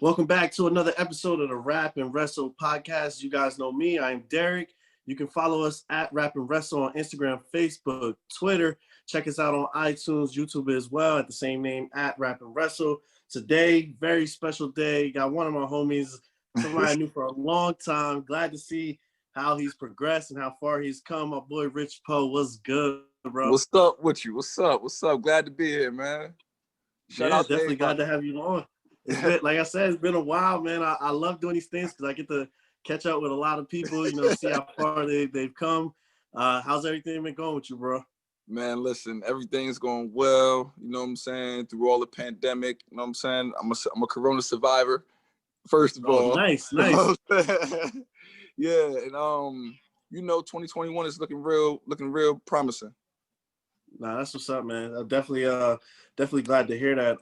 Welcome back to another episode of the Rap and Wrestle podcast. You guys know me. I'm Derek. You can follow us at Rap and Wrestle on Instagram, Facebook, Twitter. Check us out on iTunes, YouTube as well at the same name, at Rap and Wrestle. Today, very special day. Got one of my homies, somebody I knew for a long time. Glad to see how he's progressed and how far he's come. My boy Rich Poe, what's good, bro? What's up with you? What's up? What's up? Glad to be here, man. Shout out definitely glad to have you on. It's been, like I said, it's been a while, man. I love doing these things because I get to catch up with a lot of people, see how far they've come. How's everything been going with you, bro? Man, listen, everything's going well, you know what I'm saying, through all the pandemic, you know what I'm saying? I'm a corona survivor, first of all. Nice. Yeah, and 2021 is looking real promising. Nah, that's what's up, man. I'm definitely glad to hear that.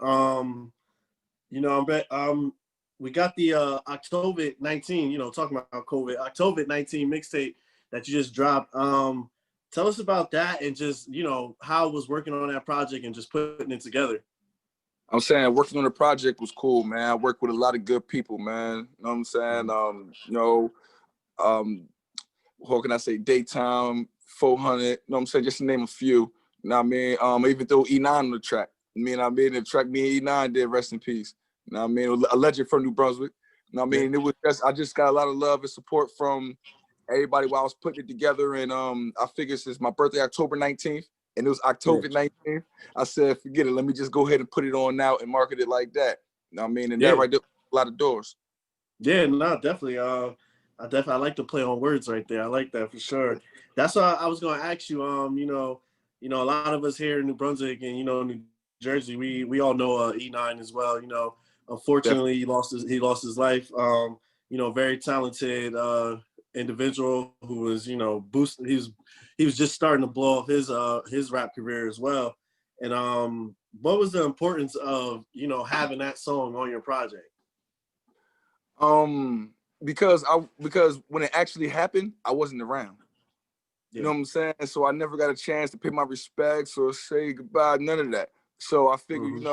We got the October-19, talking about COVID, October-19 mixtape that you just dropped. Tell us about that and just, how it was working on that project and just putting it together. I'm saying working on the project was cool, man. I worked with a lot of good people, man. You know what I'm saying? What can I say? Daytime, 400, you know what I'm saying? Just to name a few. You know what I mean? I even threw E9 on the track. The track me and E9 did, rest in peace. You know what I mean? A legend from New Brunswick. You know what I mean? It was I just got a lot of love and support from everybody while I was putting it together. And I figured since my birthday, October 19th, and it was October 19th, I said, forget it. Let me just go ahead and put it on now and market it like that. You know what I mean? And that right there, a lot of doors. Yeah, no, definitely. I like to play on words right there. I like that for sure. That's why I was going to ask you, a lot of us here in New Brunswick and, New Jersey, we all know E9 as well. Unfortunately, he lost his life. Very talented individual who was, boosting. He was just starting to blow up his rap career as well. And what was the importance of having that song on your project? Because when it actually happened, I wasn't around. You know what I'm saying? So I never got a chance to pay my respects or say goodbye, none of that. So I figured,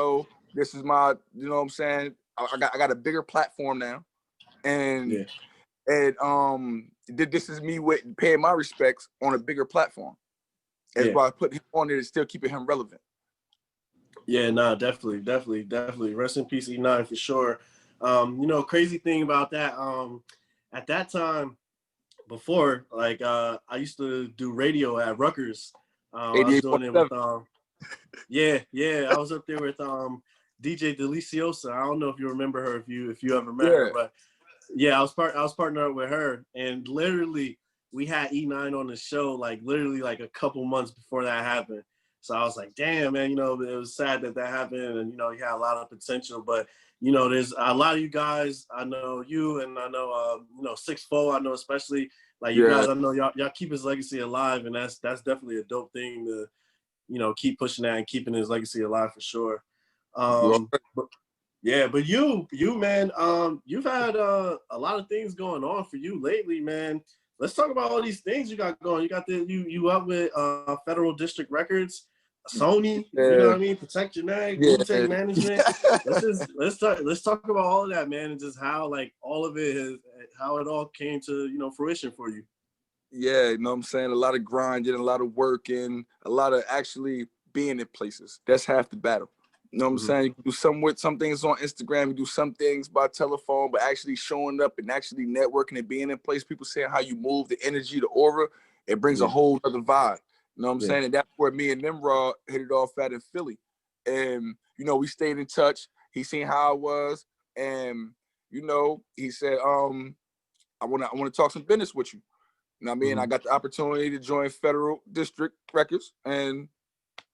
this is my, you know what I'm saying? I got a bigger platform now. And this is me paying my respects on a bigger platform. As by putting him on there and still keeping him relevant. Yeah, no, definitely. Rest in peace, E9 for sure. Crazy thing about that, at that time, before, I used to do radio at Rutgers. I was doing it with, I was up there with DJ Deliciosa. I don't know if you remember her, if you ever met her, but I was partnered up with her, and literally we had E9 on the show, literally a couple months before that happened. So I was like, damn, man, it was sad that happened, and he had a lot of potential, but there's a lot of you guys. I know you, and I know 6'4". I know especially you guys. I know y'all keep his legacy alive, and that's definitely a dope thing to keep pushing that and keeping his legacy alive for sure. But you man, you've had a lot of things going on for you lately, man. Let's talk about all these things you got going. You got you up with Federal District Records, Sony, you know what I mean? Protect Your Neck, Wutang Management. let's talk about all of that, man, and just how all of it how it all came to fruition for you. Yeah, you know what I'm saying? A lot of grinding, a lot of working, a lot of actually being in places. That's half the battle. You know what I'm saying? You can do some things on Instagram, you do some things by telephone, but actually showing up and actually networking and being in place, people saying how you move, the energy, the aura, it brings a whole other vibe. You know what I'm saying? And that's where me and Nimrod hit it off at in Philly. And, we stayed in touch. He seen how I was. And, he said, I want to talk some business with you. You know what I mean? I got the opportunity to join Federal District Records, and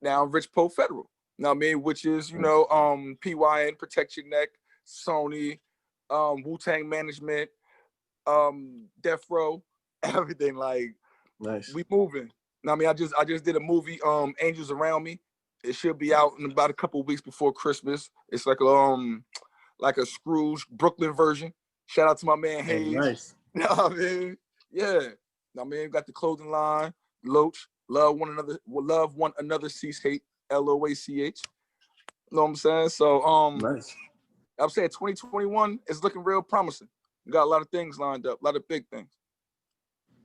now I'm Rich Poe Federal. You know what I mean? Which is, PYN, Protect Your Neck, Sony, Wutang Management, Death Row, everything. Nice. We moving. You know what I mean? I just did a movie, Angels Around Me. It should be out in about a couple of weeks before Christmas. It's like a Scrooge Brooklyn version. Shout out to my man Hayes. Nice. You know what I mean? Yeah. I mean, got the clothing line, Loach, love one another, cease hate, LOACH. You know what I'm saying? So nice. I'm saying 2021 is looking real promising. We got a lot of things lined up, a lot of big things.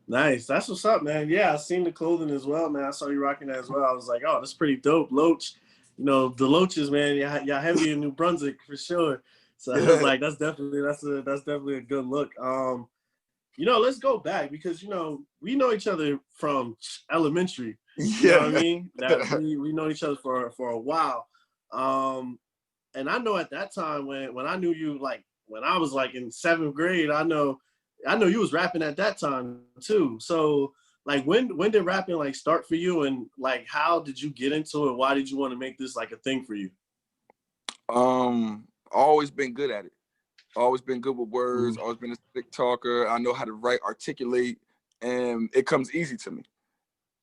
Nice. That's what's up, man. Yeah, I seen the clothing as well, man. I saw you rocking that as well. I was like, oh, that's pretty dope. Loach, you know, the Loaches, man. Y'all heavy in New Brunswick for sure. So I was like, that's definitely a good look. You know, let's go back because, you know, we know each other from elementary. You know what I mean? That we know each other for a while. And I know at that time when I knew you, like when I was like in 7th grade, I know you was rapping at that time too. So like when did rapping like start for you, and like how did you get into it? Why did you want to make this like a thing for you? Always been good at it. Always been good with words, always been a slick talker. I know how to write, articulate, and it comes easy to me.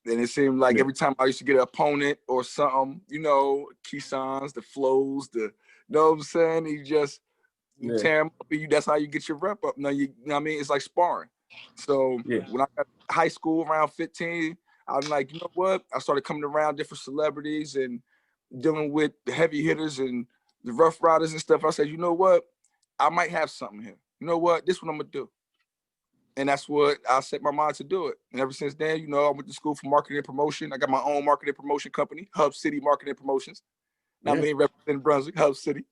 And it seemed like every time I used to get an opponent or something, you know, keysons, the flows, you know what I'm saying? You tear them up, that's how you get your rep up. Now, you know what I mean? It's like sparring. So when I got high school around 15, I'm like, you know what? I started coming around different celebrities and dealing with the heavy hitters and the rough riders and stuff. I said, you know what? I might have something here. You know what? This is what I'm gonna do. And that's what I set my mind to do it. And ever since then, you know, I went to school for marketing and promotion. I got my own marketing promotion company, Hub City Marketing Promotions. I mean, representing Brunswick, Hub City.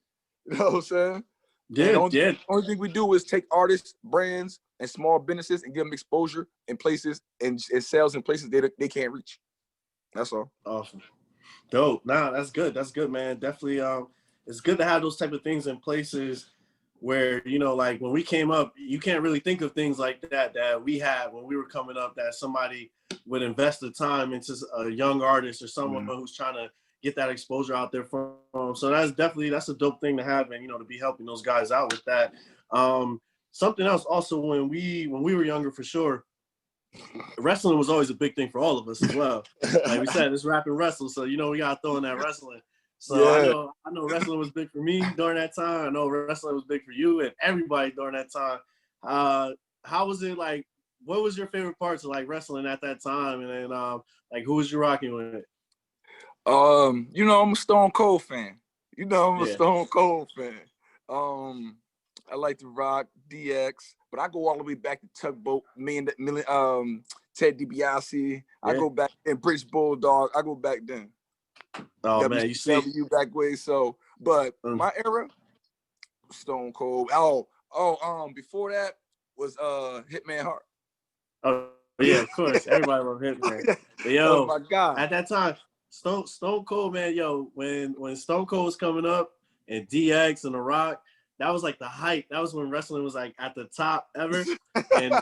You know what I'm saying? The only thing we do is take artists, brands, and small businesses and give them exposure in places and sales in places they can't reach. That's all. Awesome. Dope. Nah, that's good. That's good, man. Definitely. It's good to have those type of things in places where, you know, like when we came up, you can't really think of things like that we had when we were coming up, that somebody would invest the time into a young artist or someone who's trying to get that exposure out there for them. So that's a dope thing to have, and, you know, to be helping those guys out with that. Something else also, when we were younger, for sure, wrestling was always a big thing for all of us as well. Like we said, it's rap and wrestle, so, you know, we got to throw in that wrestling. So I know wrestling was big for me during that time. I know wrestling was big for you and everybody during that time. How was it like? What was your favorite parts of like wrestling at that time? And then like who was you rocking with? You know, I'm a Stone Cold fan. You know, I'm a Stone Cold fan. I like to rock DX, but I go all the way back to Tugboat, Ted DiBiase. I go back in British Bulldog. I go back then. Oh man, you see back way. So, but my era, Stone Cold. Before that was Hitman Hart. Oh yeah, of course. Everybody loved Hitman. But yo, oh my God. At that time, Stone Cold, man, yo, when Stone Cold was coming up and DX and The Rock, that was like the height. That was when wrestling was like at the top ever. And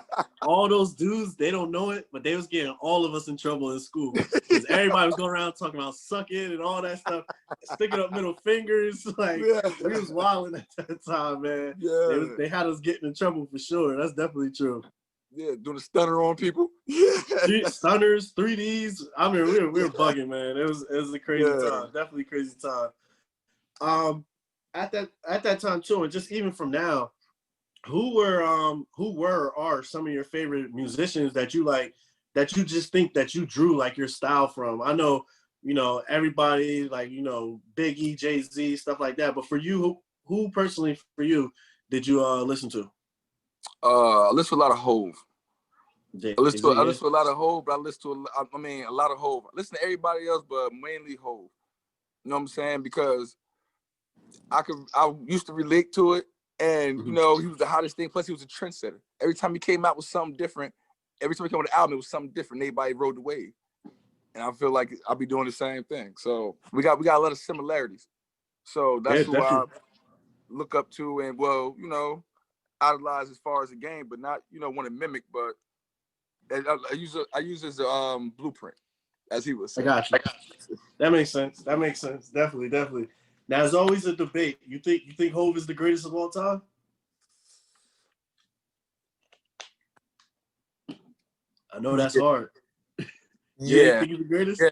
all those dudes, they don't know it, but they was getting all of us in trouble in school. Because everybody was going around talking about suck it and all that stuff, sticking up middle fingers. Like, we was wilding at that time, man. Yeah. They had us getting in trouble for sure. That's definitely true. Yeah, doing a stunner on people. Stunners, 3Ds. I mean, we were bugging, man. It was a crazy time. Definitely crazy time. At that time too, and just even from now, who are some of your favorite musicians that you like, that you just think that you drew like your style from? I know, you know, everybody, like, you know, Biggie, Jay-Z, stuff like that. But for you, who personally for you did you listen to? I listen to a lot of Hove. I listen to a lot of Hove, but I listen to a lot of Hove. I listen to everybody else, but mainly Hove. You know what I'm saying? Because I used to relate to it, and you know, he was the hottest thing. Plus, he was a trendsetter. Every time he came out with something different, every time he came out with an album, it was something different. Everybody rode the wave, and I feel like I'll be doing the same thing. So we got a lot of similarities. So that's who I look up to, and well, you know, idolize as far as the game, but not, you know, want to mimic. But I use his blueprint, as he was saying. I got you. That makes sense. Definitely. Now, there's always a debate. You think Hove is the greatest of all time? I know that's hard. You think he's the greatest?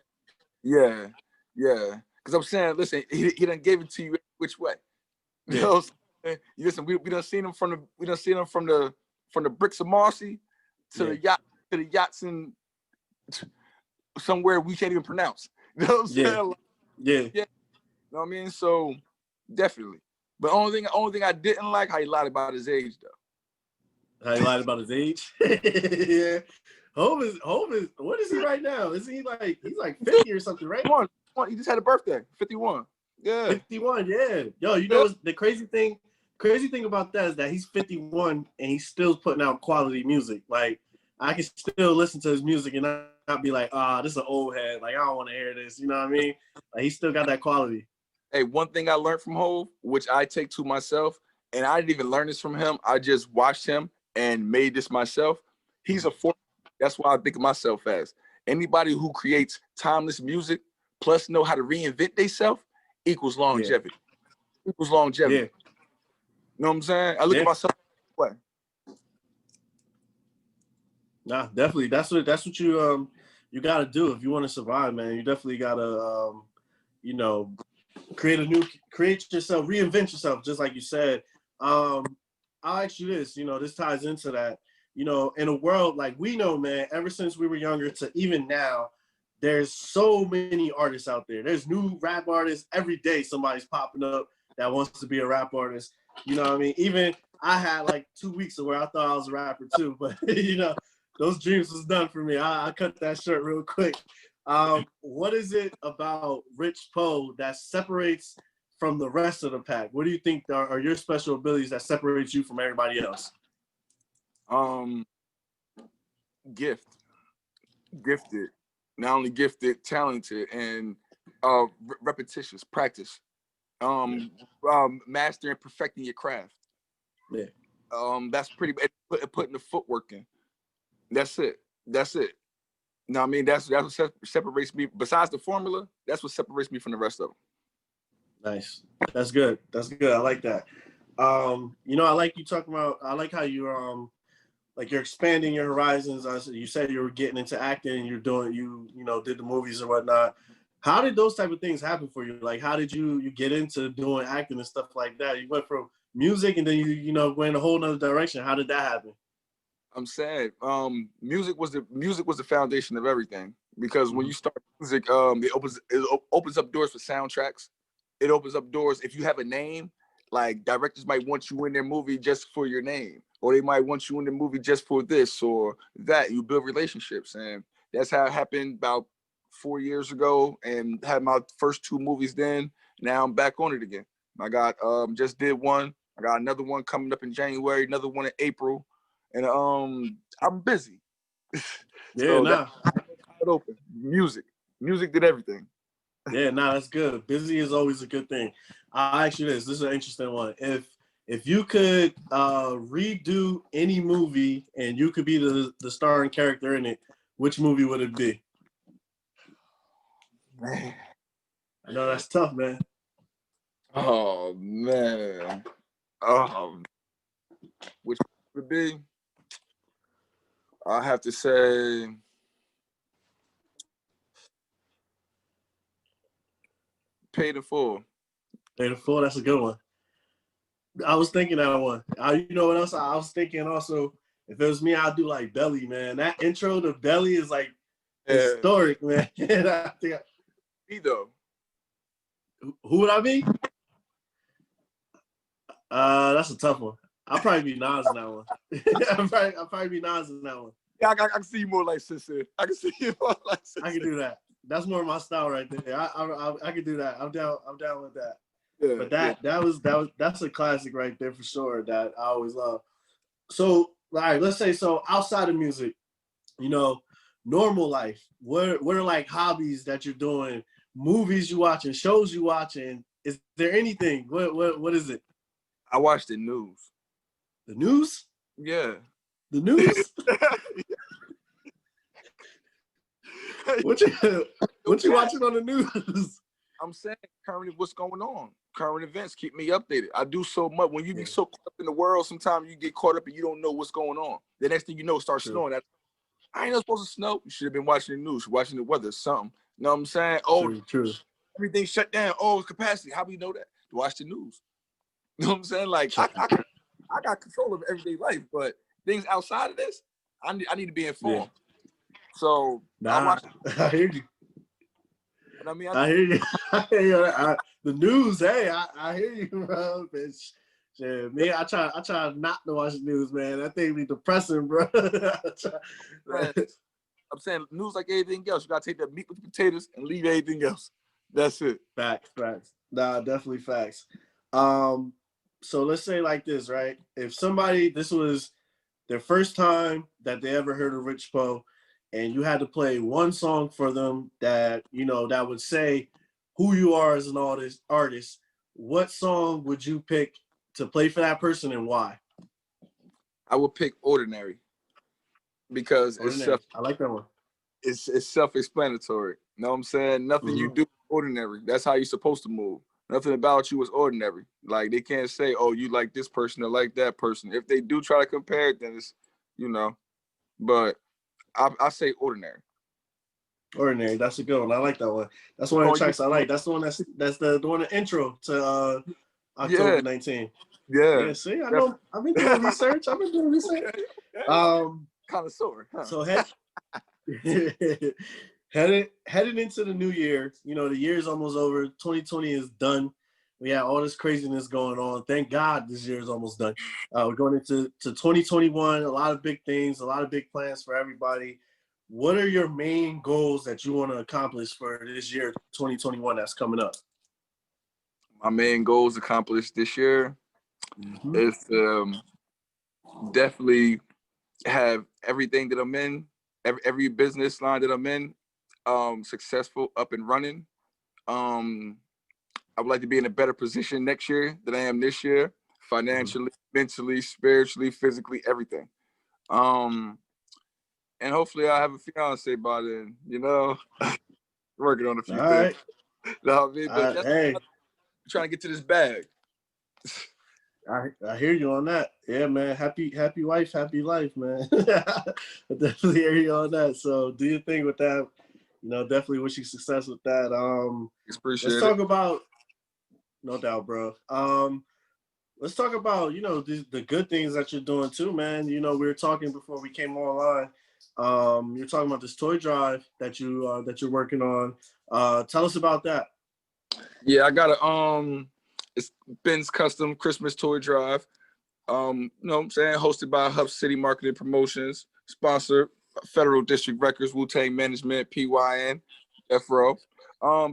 Yeah. Because I'm saying, listen, he done gave it to you which way? You know what I'm saying? Listen, we done seen him from the bricks of Marcy to the yachts in somewhere we can't even pronounce. You know what I'm saying? Yeah. You know what I mean? So definitely. But only thing I didn't like how he lied about his age though. How he lied about his age? Yeah. Hov is what is he right now? Is he like he's like 50 or something, right? He just had a birthday, 51. Yeah. 51, yeah. Yo, you know what's the crazy thing? Crazy thing about that is that he's 51 and he's still putting out quality music. Like I can still listen to his music and not be like, this is an old head. Like I don't want to hear this. You know what I mean? Like he still got that quality. Hey, one thing I learned from Hov, which I take to myself, and I didn't even learn this from him. I just watched him and made this myself. He's a force. That's why I think of myself as anybody who creates timeless music plus know how to reinvent themselves equals longevity. Yeah. Equals longevity. Yeah. You know what I'm saying? I look at myself that way. Nah, definitely. That's what you gotta do if you want to survive, man. You definitely gotta create yourself, reinvent yourself, just like you said. I'll ask you this, this ties into that. In a world like we know, man, ever since we were younger to even now, there's so many artists out there. There's new rap artists every day. Somebody's popping up that wants to be a rap artist. You know what I mean? Even I had like 2 weeks where I thought I was a rapper too, but those dreams was done for me. I cut that shirt real quick. What is it about Rich Poe that separates from the rest of the pack? What do you think are your special abilities that separates you from everybody else? Gifted, not only gifted, talented, and repetitious practice. Mastering, perfecting your craft. Yeah. That's pretty. Putting the footwork in. That's it. No, I mean that's what separates me. Besides the formula, that's what separates me from the rest of them. Nice. That's good. I like that. I like you talking about. I like how you like you're expanding your horizons. You said you were getting into acting. You're doing did the movies and whatnot. How did those type of things happen for you? Like how did you get into doing acting and stuff like that? You went from music and then you went a whole nother direction. How did that happen? I'm sad. Music was the foundation of everything because when you start music, it opens up doors for soundtracks. It opens up doors if you have a name. Like directors might want you in their movie just for your name, or they might want you in the movie just for this or that. You build relationships, and that's how it happened about 4 years ago. And had my first 2 movies then. Now I'm back on it again. I got just did one. I got another one coming up in January. Another one in April. And I'm busy. So yeah, it open. Music did everything. Yeah, that's good. Busy is always a good thing. I'll ask you this. This is an interesting one. If you could redo any movie and you could be the starring character in it, which movie would it be? Man. I know that's tough, man. Oh man. Which would it be? I have to say Paid in Full. Paid in Full, that's a good one. I was thinking that one. You know what else? I was thinking also, if it was me, I'd do like Belly, man. That intro to Belly is like historic, man. Me though. Who would I be? That's a tough one. I'll probably be Nas in that one. I'll probably be Nas in that one. Yeah, I can see you more like Sissy. I can see you more like Sissy. I can do that. That's more my style right there. I can do that. I'm down with that. Yeah, but that's a classic right there for sure that I always love. So, all right, let's say outside of music, normal life, what are like hobbies that you're doing, movies you watching, shows you watching? Is there anything? What is it? I watch the news. The news? Yeah. The news? What you watching on the news? I'm saying currently what's going on. Current events keep me updated. I do so much. When you be so caught up in the world, sometimes you get caught up and you don't know what's going on. The next thing you know, it starts snowing. I ain't not supposed to snow. You should have been watching the news, watching the weather, something. You know what I'm saying? Oh, true. Everything shut down. Oh, capacity. How do you know that? To watch the news. You know what I'm saying? Like I got control of everyday life, but things outside of this, I need to be informed. Yeah. So I hear you. I mean, I hear you. the news. Hey, I hear you, bro. Bitch. Yeah, me, I try not to watch the news, man. That thing be depressing, bro. Man, I'm saying news like anything else. You gotta take that meat with the potatoes and leave everything else. That's it. Facts. Nah, definitely facts. So let's say like this, right? If this was their first time that they ever heard of Rich Poe, and you had to play one song for them that, that would say who you are as an artist, what song would you pick to play for that person and why? I would pick Ordinary because Ordinary. I like that one. It's self-explanatory. You know what I'm saying? Nothing you do is ordinary. That's how you're supposed to move. Nothing about you is ordinary. Like, they can't say, oh, you like this person or like that person. If they do try to compare it, then it's, but I say Ordinary. Ordinary. That's a good one. I like that one. That's one of the tracks I like. That's the one that's the one the intro to October 19th. Yeah. See, I know. I've been doing research. Connoisseur. Huh? So headed into the new year, the year is almost over. 2020 is done. We had all this craziness going on. Thank God this year is almost done. We're going into 2021. A lot of big things, a lot of big plans for everybody. What are your main goals that you want to accomplish for this year, 2021, that's coming up? My main goals accomplished this year is definitely have everything that I'm in, every business line that I'm in, successful, up and running. I would like to be in a better position next year than I am this year, financially, mentally, spiritually, physically, everything. And hopefully I'll have a fiance by then, working on a few things. No, I mean, but that's trying to get to this bag. I hear you on that. Yeah, man. Happy wife, happy life, man. I definitely hear you on that. So do your thing with that. Definitely wish you success with that. Let's talk about, no doubt, bro. Let's talk about, the good things that you're doing too, man. We were talking before we came online. You're talking about this toy drive that you're working on. Tell us about that. Yeah, I got it's Ben's Custom Christmas Toy Drive. You know what I'm saying? Hosted by Hub City Marketing Promotions, sponsored Federal District Records, Wutang Management, PYN, FRO.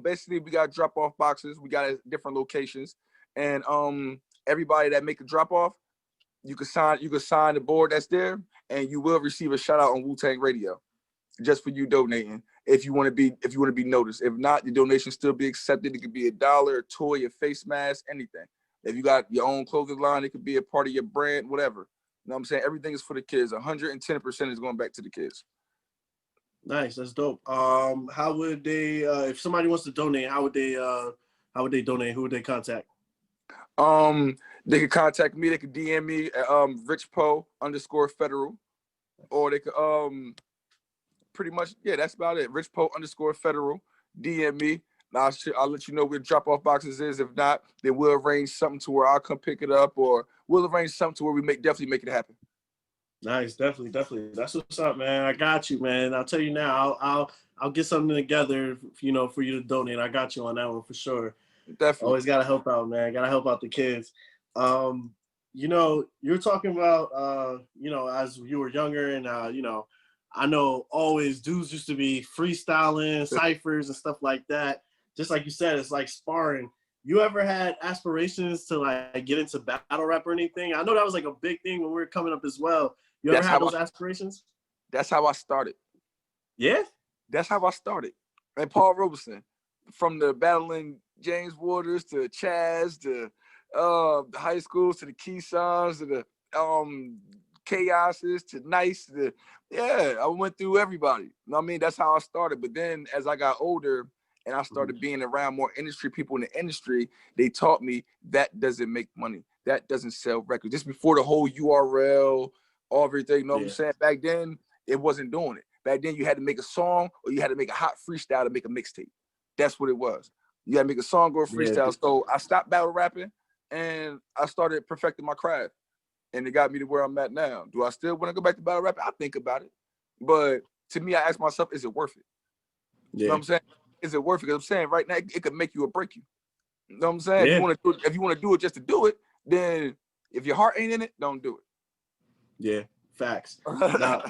Basically, we got drop-off boxes. We got at different locations. And everybody that make a drop-off, you can sign the board that's there, and you will receive a shout-out on Wutang Radio, just for you donating. If you want to be noticed. If not, the donation still be accepted. It could be $1, a toy, a face mask, anything. If you got your own clothing line, it could be a part of your brand, whatever. You know what I'm saying? Everything is for the kids. 110% is going back to the kids. Nice, that's dope. How would they if somebody wants to donate, how would they donate? Who would they contact? They could contact me, they could DM me at richpo_federal, or they could pretty much, yeah, that's about it. richpo_federal. DM me. I'll let you know where drop-off boxes is. If not, then we'll arrange something to where I'll come pick it up, or we'll arrange something to where we definitely make it happen. Nice, definitely. That's what's up, man. I got you, man. I'll tell you now. I'll get something together, for you to donate. I got you on that one for sure. Definitely. Always gotta help out, man. Gotta help out the kids. You're talking about as you were younger, and I know always dudes used to be freestyling, ciphers and stuff like that. Just like you said, it's like sparring. You ever had aspirations to like get into battle rap or anything? I know that was like a big thing when we were coming up as well. You ever had those aspirations? That's how I started. Yeah? That's how I started. And Paul Robeson, from the battling James Waters to Chaz to the high schools to the Keysons to the Chaoses to Nice. I went through everybody. You know what I mean? That's how I started. But then as I got older and I started being around more industry people in the industry, they taught me that doesn't make money. That doesn't sell records. Just before the whole URL, everything, you know what I'm saying? Back then, it wasn't doing it. Back then, you had to make a song or you had to make a hot freestyle to make a mixtape. That's what it was. You got to make a song or a freestyle. Yeah. So I stopped battle rapping and I started perfecting my craft. And it got me to where I'm at now. Do I still want to go back to battle rapping? I think about it. But to me, I ask myself, is it worth it? Yeah. You know what I'm saying? Is it worth it? Because I'm saying right now, it could make you or break you. You know what I'm saying? Yeah. If you want to do it just to do it, then if your heart ain't in it, don't do it. Yeah, facts. Nah,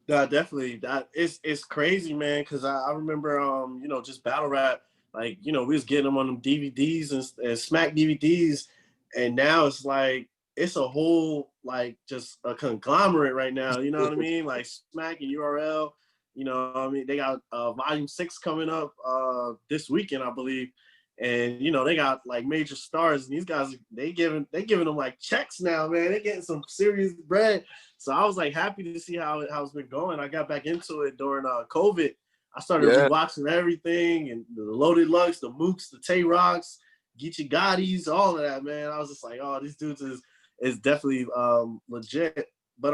definitely. That it's crazy, man. Cause I remember, just battle rap. Like, we was getting them on them DVDs and Smack DVDs, and now it's like it's a whole like just a conglomerate right now. You know what I mean? Like Smack and URL. They got Volume 6 coming up this weekend, I believe. And they got like major stars, and these guys they giving them like checks now, man. They getting some serious bread. So I was like happy to see how it's been going. I got back into it during COVID. I started rewatching everything, and the Loaded Lux, the Mooks, the Tay Rocks, Geechee Gottis, all of that, man. I was just like, oh, these dudes is definitely legit. But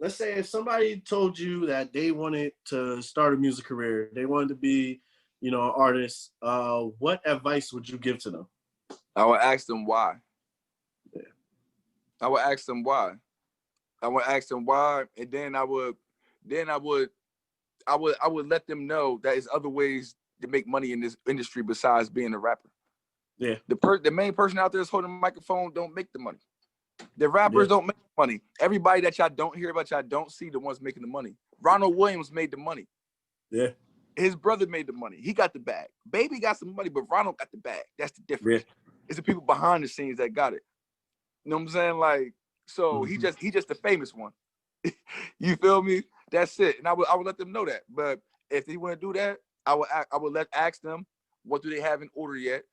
let's say if somebody told you that they wanted to start a music career, they wanted to be an artist, what advice would you give to them? I would ask them why. Yeah. I would ask them why. And then I would let them know that there's other ways to make money in this industry besides being a rapper. Yeah. The main person out there is holding a microphone don't make the money. The rappers don't make money. Everybody that y'all don't hear about, y'all don't see, the ones making the money. Ronald Williams made the money. Yeah. His brother made the money. He got the bag. Baby got some money, but Ronald got the bag. That's the difference. Yeah. It's the people behind the scenes that got it. You know what I'm saying? Like, so he just the famous one. You feel me? That's it. And I would let them know that. But if they want to do that, I would ask them, what do they have in order yet?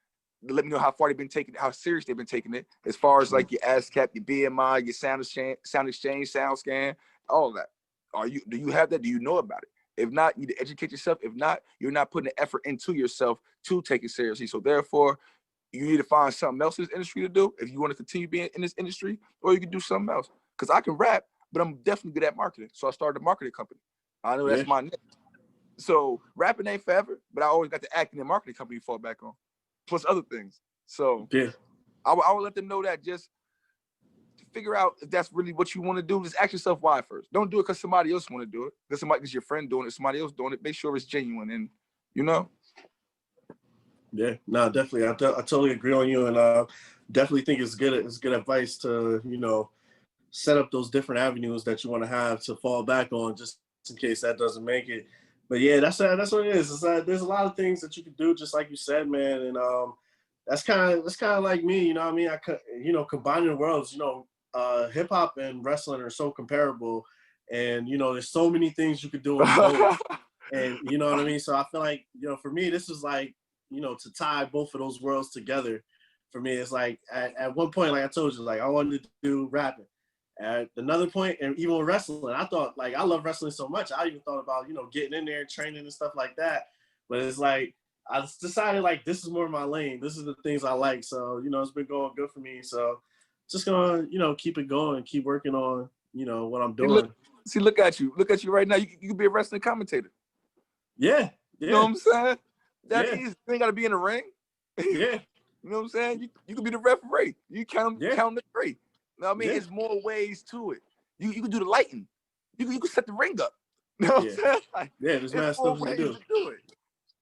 Let me know how far they've been taking it, how serious they've been taking it, as far as like your ASCAP, your BMI, your sound exchange, sound scan, all of that. Do you have that? Do you know about it? If not, you need to educate yourself. If not, you're not putting the effort into yourself to take it seriously. So therefore, you need to find something else in this industry to do if you want to continue being in this industry, or you can do something else. Because I can rap, but I'm definitely good at marketing. So I started a marketing company. I know that's my niche. So rapping ain't forever, but I always got the acting and marketing company to fall back on, plus other things. So I would let them know that, just to figure out if that's really what you want to do. Just ask yourself why first. Don't do it because somebody else want to do it. Because your friend doing it, somebody else doing it. Make sure it's genuine, and Yeah, no, definitely. I totally agree on you, and definitely think it's good. It's good advice to set up those different avenues that you want to have to fall back on, just in case that doesn't make it. But yeah, that's what it is. It's there's a lot of things that you can do, just like you said, man. And that's kind of like me. You know what I mean? Combining the worlds. Hip hop and wrestling are so comparable, and there's so many things you could do in both. And you know what I mean? So I feel like, for me, this is like, to tie both of those worlds together. For me, it's like at one point, like I told you, like I wanted to do rapping. At another point, and even with wrestling, I thought, like, I love wrestling so much, I even thought about, getting in there and training and stuff like that. But it's like, I decided, like, this is more my lane. This is the things I like. So, it's been going good for me. So just gonna, keep it going, keep working on, what I'm doing. Look at you right now. You can be a wrestling commentator. Yeah. You know what I'm saying? That easy. You ain't got to be in the ring. Yeah. You know what I'm saying? You can be the referee. You count the three. You know what I mean? It's more ways to it. You can do the lighting. You can set the ring up. You know what I'm saying? Like, there's mad stuff to do it.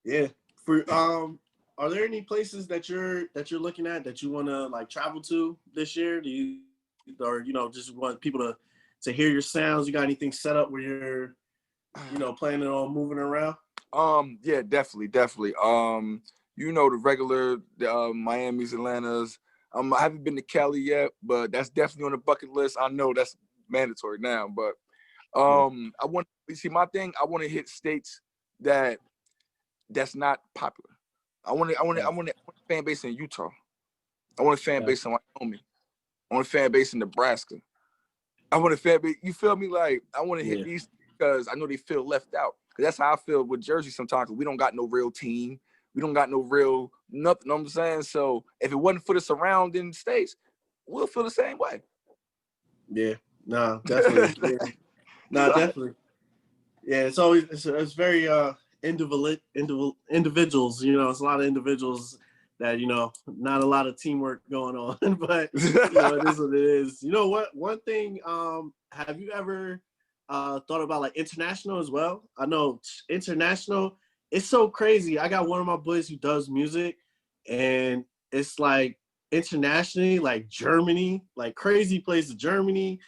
Yeah. For are there any places that you're looking at that you want to like travel to this year? Do you, or just want people to hear your sounds? You got anything set up where you're planning on moving around? Yeah, definitely. The regular Miami's, Atlanta's. I haven't been to Cali yet, but that's definitely on the bucket list. I know that's mandatory now, but I want to see my thing. I want to hit states that's not popular. I want a fan base in Utah. I want a fan base in Wyoming. I want a fan base in Nebraska. I want a fan base. You feel me? Like, I want to hit these because I know they feel left out. Because that's how I feel with Jersey sometimes. We don't got no real team. We don't got no real nothing. You know what I'm saying? So if it wasn't for the surrounding states, we'll feel the same way. Yeah. No, definitely. Definitely. Yeah, it's always it's very individuals. It's a lot of individuals that not a lot of teamwork going on, but it is what it is. You know what? One thing. Have you ever thought about like international as well? I know international. It's so crazy. I got one of my boys who does music, and it's like internationally, like Germany, like crazy places, Germany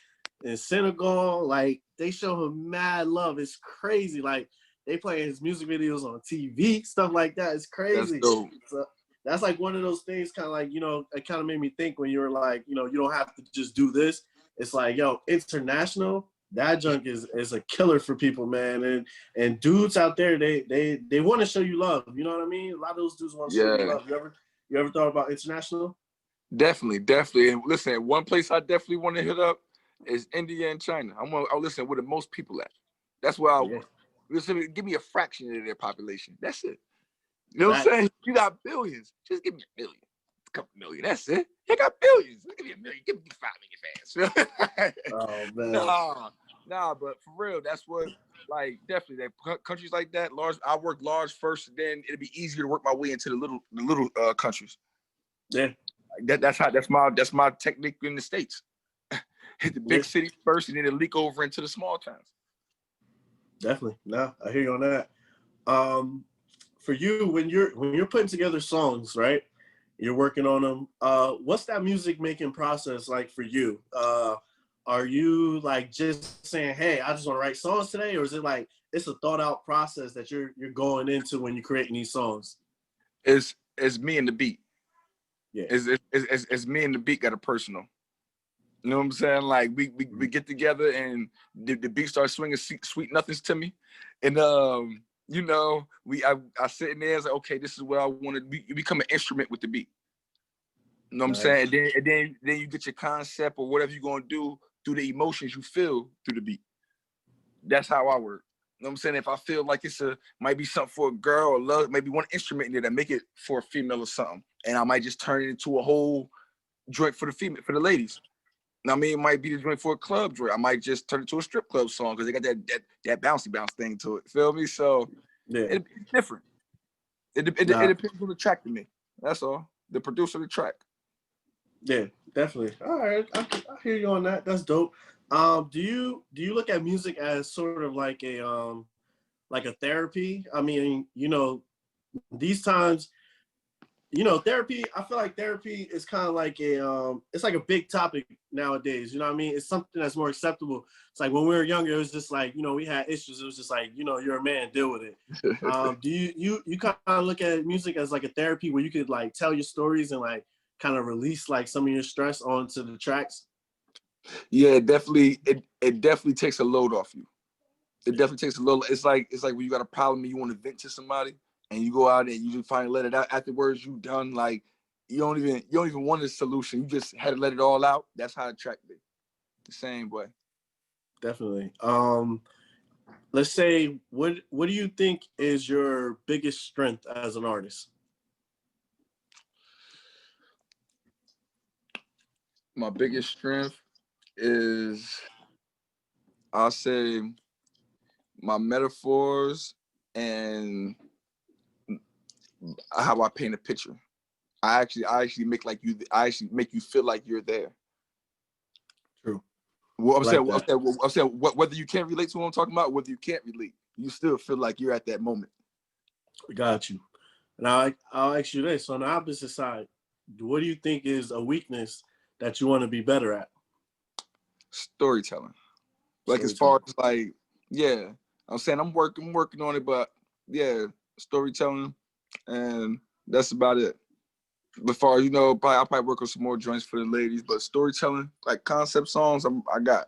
and Senegal, like they show him mad love. It's crazy. Like they play his music videos on TV, stuff like that. It's crazy. That's dope. So that's like one of those things, kind of like, you know, it kind of made me think when you were like, you know, you don't have to just do this. It's like, yo, international, that junk is a killer for people, man. And dudes out there, they want to show you love. You know what I mean? A lot of those dudes want to show you love. You ever thought about international? Definitely. And listen, one place I definitely want to hit up is India and China. I'll listen where the most people at. That's where I want. Listen, give me a fraction of their population. That's it. You know what I'm saying? You got billions. Just give me a million. A couple million. That's it. You got billions. Give me a million. Give me 5 million fans. Oh, man. Nah, but for real, that's what, like, definitely that countries like that, large. I work large first, then it'll be easier to work my way into the little countries. Yeah. That's my technique in the States. Hit the big city first, and then it leak over into the small towns. Definitely. No, I hear you on that. For you, when you're putting together songs, right? You're working on them. What's that music making process like for you? Are you like just saying, "Hey, I just want to write songs today," or is it like it's a thought out process that you're going into when you're creating these songs? It's me and the beat. Yeah. It's me and the beat got a personal. You know what I'm saying? Like we get together and the beat starts swinging sweet nothings to me, and you know, I sit in there and say, okay, this is what I want to. You become an instrument with the beat. You know what I'm saying? And then you get your concept or whatever you're gonna do through the emotions you feel through the beat. That's how I work. You know what I'm saying? If I feel like might be something for a girl or love, maybe one instrument in there that make it for a female or something, and I might just turn it into a whole joint for the ladies. I mean, it might be the joint for a club joint. I might just turn it to a strip club song because they got that bouncy bounce thing to it. Feel me? So it's different. It depends on the track to me. That's all. The producer of the track. Yeah, definitely. All right, I hear you on that. That's dope. Do you look at music as sort of like a therapy? I mean, you know, these times, you know, therapy, I feel like therapy is kind of like it's like a big topic nowadays. You know what I mean? It's something that's more acceptable. It's like when we were younger, it was just like, you know, we had issues. It was just like, you know, you're a man, deal with it. Do you kind of look at music as like a therapy where you could like tell your stories and like kind of release like some of your stress onto the tracks? Yeah, it definitely takes a load off you. It definitely takes a load. It's like when you got a problem and you want to vent to somebody, and you go out and you just finally let it out. Afterwards, you done, like you don't even want a solution. You just had to let it all out. That's how the track be. The same way. Definitely. Let's say, what do you think is your biggest strength as an artist? My biggest strength is, I'll say, my metaphors and how I paint a picture. I actually make you feel like you're there. True. Well, I'm saying whether you can't relate to what I'm talking about, whether you can't relate, you still feel like you're at that moment. Got you. Now I'll ask you this: on the opposite side, what do you think is a weakness that you want to be better at? Storytelling. Like as far as like, yeah, I'm saying I'm working on it, but yeah, storytelling, and that's about it. As far as, you know, I'll probably work on some more joints for the ladies, but storytelling, like concept songs, I got.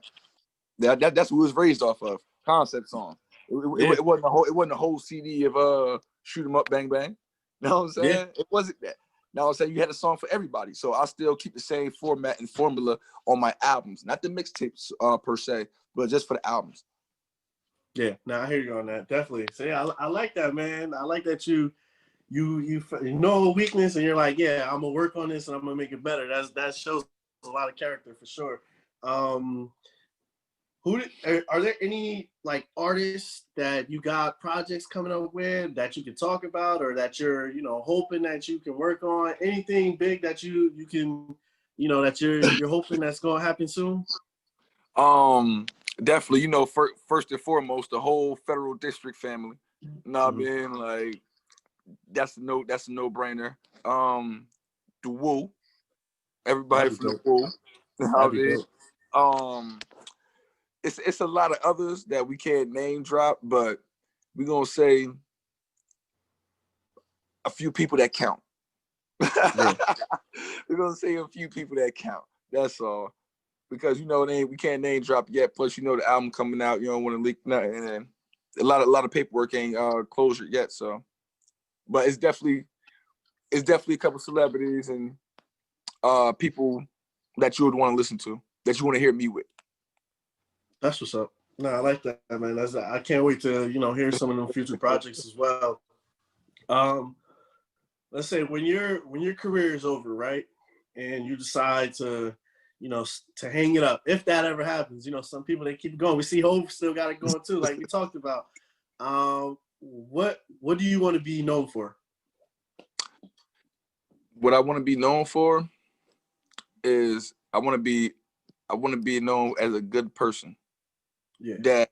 That's what it was raised off of. Concept song. It wasn't a whole CD of shoot 'em up, bang bang. You know what I'm saying? It wasn't that. Now I'm saying you had a song for everybody, so I still keep the same format and formula on my albums, not the mixtapes per se, but just for the albums. Yeah, now I hear you on that. Definitely. So yeah, I like that, man. I like that you know a weakness and you're like, yeah, I'm gonna work on this and I'm gonna make it better. That shows a lot of character for sure. Are there any like artists that you got projects coming up with that you can talk about, or that you're, you know, hoping that you can work on? Anything big that you can, you know, that you're hoping that's gonna happen soon? Definitely, you know, first and foremost, the whole Federal District family. You know what I mean? Like that's a no-brainer. the Woo, everybody That'd be from the dope. Woo. How That'd it be is. dope. It's a lot of others that we can't name drop, but we're gonna say a few people that count. Yeah. We're gonna say a few people that count. That's all. Because we can't name drop yet. Plus, the album coming out. You don't want to leak nothing, and a lot of paperwork ain't closure yet. So, but it's definitely a couple celebrities and people that you would want to listen to, that you want to hear me with. That's what's up. No, I like that, man. I can't wait to hear some of them future projects as well. Let's say when your career is over, right, and you decide to to hang it up, if that ever happens. Some people, they keep going. We see Hope still got it going too, like we talked about. What do you want to be known for? What I want to be known for is I want to be known as a good person. Yeah. That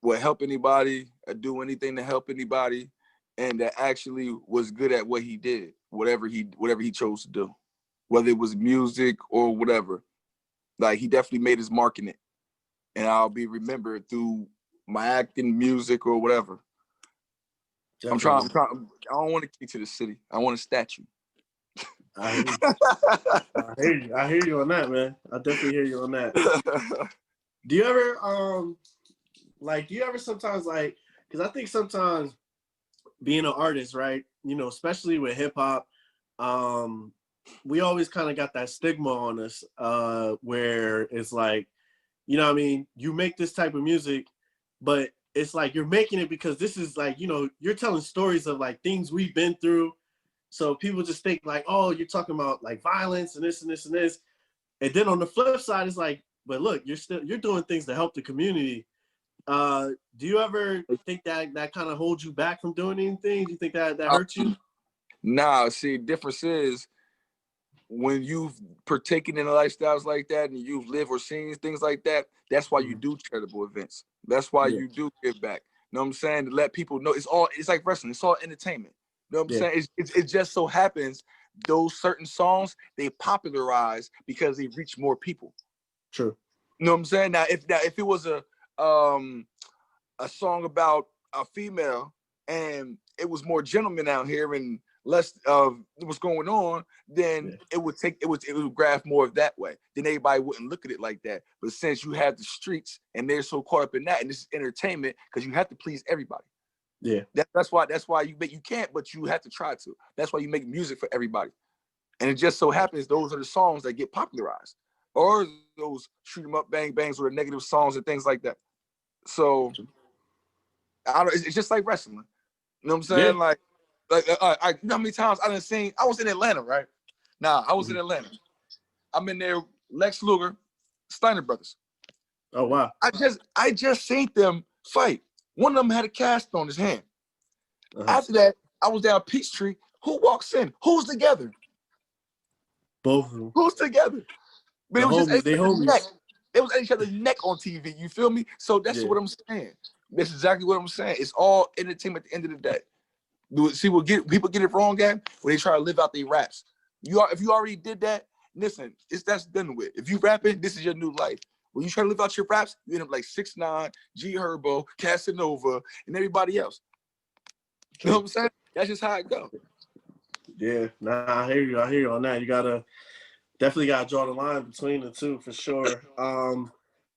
will help anybody, or do anything to help anybody, and that actually was good at what he did, whatever he chose to do, whether it was music or whatever. Like, he definitely made his mark in it, and I'll be remembered through my acting, music, or whatever. Definitely. I'm trying. I don't want to key to the city. I want a statue. I hear you. I hear you on that, man. I definitely hear you on that. Do you ever sometimes, like, because I think sometimes being an artist, right, especially with hip hop, we always kind of got that stigma on us, where it's like, what I mean, you make this type of music, but it's like you're making it because this is like, you're telling stories of like things we've been through. So people just think like, oh, you're talking about like violence and this and this and this. And then on the flip side, it's like, but look, you're doing things to help the community. Do you ever think that kind of holds you back from doing anything? Do you think that hurts you? Nah, see, difference is, when you've partaken in lifestyles like that and you've lived or seen things like that, that's why you do charitable events. That's why you do give back. You know what I'm saying? To let people know it's like wrestling. It's all entertainment. You know what I'm saying? It just so happens those certain songs, they popularize because they reach more people. True. You know what I'm saying? Now if it was a song about a female and it was more gentlemen out here and less of what's going on, then it would graph more of that way. Then everybody wouldn't look at it like that. But since you have the streets and they're so caught up in that, and this is entertainment, because you have to please everybody. Yeah. That's why you can't, but you have to try to. That's why you make music for everybody. And it just so happens those are the songs that get popularized, or those shoot 'em up, bang bangs, or the negative songs and things like that. So it's just like wrestling. You know what I'm saying? Yeah. You know how many times I was in Atlanta, right? I was in Atlanta. I'm in there, Lex Luger, Steiner Brothers. Oh wow. I just seen them fight. One of them had a cast on his hand. After that, I was down Peachtree. Who walks in? Who's together? Both of them. Who's together? But it was homies, just each other's neck. It was each other's neck on TV. You feel me? So that's what I'm saying. That's exactly what I'm saying. It's all entertainment at the end of the day. See, people get it wrong, gang, when they try to live out their raps. If you already did that, listen, that's done with. If you rapping, this is your new life. When you try to live out your raps, you end up like 6ix9ine, G Herbo, Casanova, and everybody else. You know what I'm saying? That's just how it goes. Yeah, I hear you on that. You definitely gotta draw the line between the two for sure.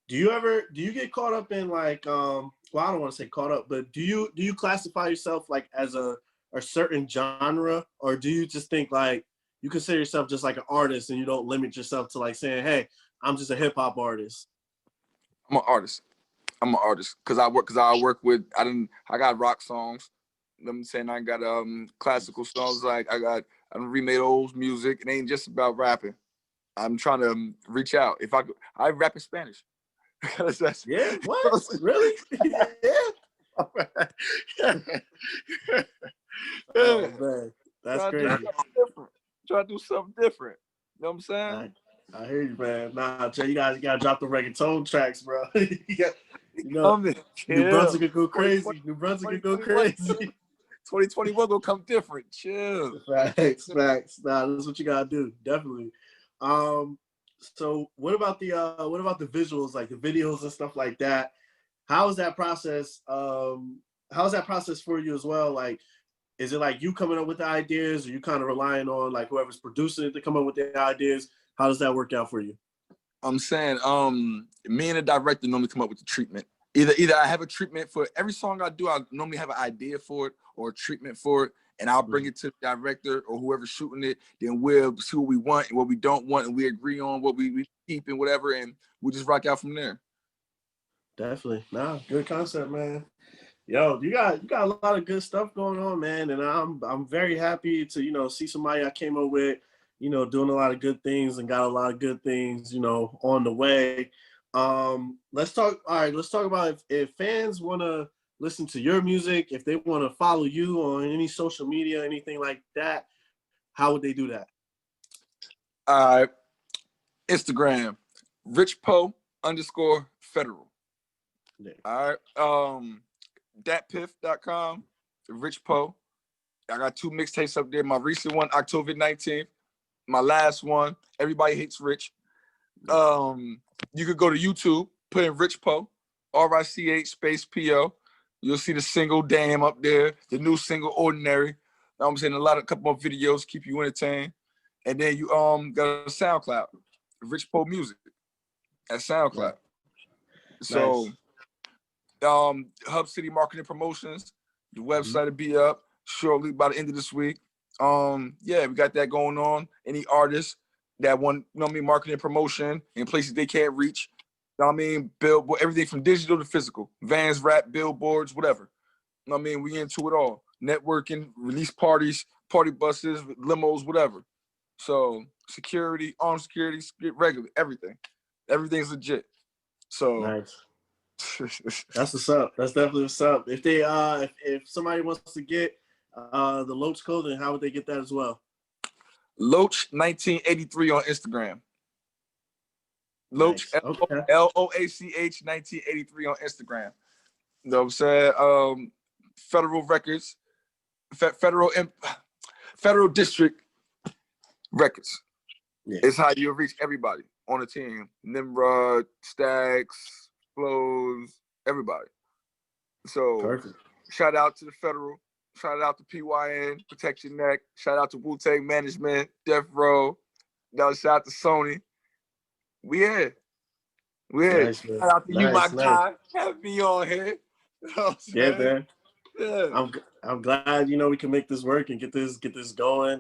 Do you get caught up in like well, I don't want to say caught up, but do you classify yourself like as a certain genre, or do you just think like you consider yourself just like an artist and you don't limit yourself to like saying, hey, I'm just a hip hop artist? I'm an artist because I work with I got rock songs. You know what I'm saying? I got classical songs, like I remade old music. It ain't just about rapping. I'm trying to reach out. I rap in Spanish. Yeah, what? Really? Yeah. Oh man, that's crazy. Try to do something different. You know what I'm saying? I hear you, man. Nah, Jay, you gotta drop the reggaeton tracks, bro. New Brunswick could go crazy. New Brunswick could go crazy. 2021 gonna come different. Chill. Facts. Nah, that's what you gotta do. Definitely. So what about the visuals, like the videos and stuff like that? How is that process? How's that process for you as well? Like, is it like you coming up with the ideas, or you kind of relying on like whoever's producing it to come up with the ideas? How does that work out for you? I'm saying, me and the director normally come up with the treatment. Either I have a treatment for every song I do. I normally have an idea for it or a treatment for it, and I'll bring it to the director or whoever's shooting it. Then we'll see what we want and what we don't want, and we agree on what we keep and whatever, and we just rock out from there. Definitely. Nah, good concept, man. Yo, you got a lot of good stuff going on, man, and I'm very happy to see somebody I came up with, doing a lot of good things and got a lot of good things, on the way. Let's talk. All right, let's talk about if fans want to listen to your music, if they want to follow you on any social media, anything like that, how would they do that? All right, Instagram, richpo_federal. Yeah. All right, datpiff.com, Rich Poe. I got 2 mixtapes up there. My recent one, October 19th. My last one, Everybody Hates Rich. You could go to YouTube, put in Rich Poe, RICH space PO. You'll see the single Damn up there, the new single Ordinary. I'm saying a couple more videos, keep you entertained. And then you got a SoundCloud, Rich Poe Music at SoundCloud. Right. So nice. Hub City Marketing Promotions, the website will be up shortly by the end of this week. Yeah, we got that going on. Any artists that want, marketing promotion in places they can't reach, billboard, everything from digital to physical, vans, rap, billboards, whatever. We into it all. Networking, release parties, party buses, limos, whatever. So security, armed security, regular, everything. Everything's legit. So nice. That's what's up. That's definitely what's up. If they if somebody wants to get the Loach clothing, how would they get that as well? Loach 1983 on Instagram. Loach, nice. Okay. LOACH 1983 on Instagram. You know what I'm saying? Federal Records, Federal District Records. Yeah. It's how you reach everybody on the team. Nimrod, Stacks, Flows, everybody. So perfect. Shout out to the Federal. Shout out to PYN, Protect Your Neck. Shout out to Wutang Management, Death Row. Shout out to Sony. We here. Nice, shout out to you, my guy. Have me on here. Yeah, man. Yeah. I'm glad we can make this work and get this going.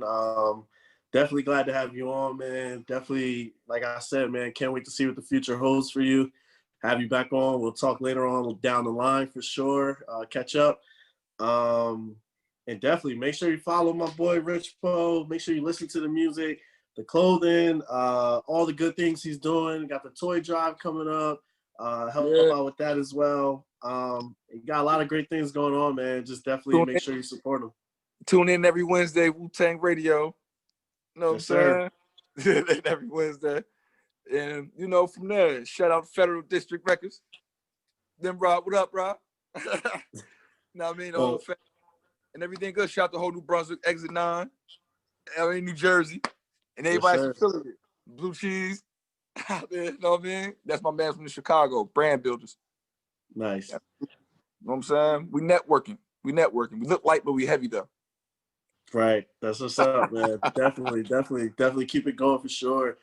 Definitely glad to have you on, man. Definitely, like I said, man, can't wait to see what the future holds for you. Have you back on. We'll talk later on down the line for sure. Catch up. And definitely make sure you follow my boy Rich Poe. Make sure you listen to the music, the clothing, all the good things he's doing. Got the toy drive coming up. Help out with that as well. You got a lot of great things going on, man. Just definitely make sure you support him. Tune in every Wednesday, Wutang Radio. You know what I'm saying? Every Wednesday. And, from there, shout out Federal District Records. Then, Rob, what up, Rob? The whole family and everything good. Shout out to whole New Brunswick, Exit 9, LA, New Jersey, and everybody's affiliated. Blue Cheese. You know what I mean? That's my man from Chicago, Brand Builders. Nice. You know what I'm saying? We networking. We look light, but we heavy, though. Right. That's what's up, man. Definitely keep it going for sure.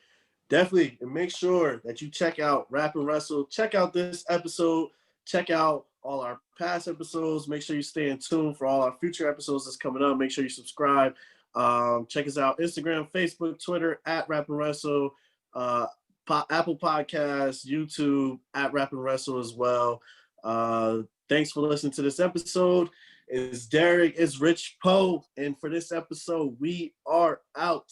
Definitely. And make sure that you check out RapnWrestle. Check out this episode. Check out all our past episodes. Make sure you stay in tune for all our future episodes that's coming up. Make sure you subscribe. Check us out. Instagram, Facebook, Twitter, @RapnWrestle. Apple Podcasts, YouTube, @RapnWrestle as well. Thanks for listening to this episode. It's Derek, it's Rich Poe, and for this episode, we are out.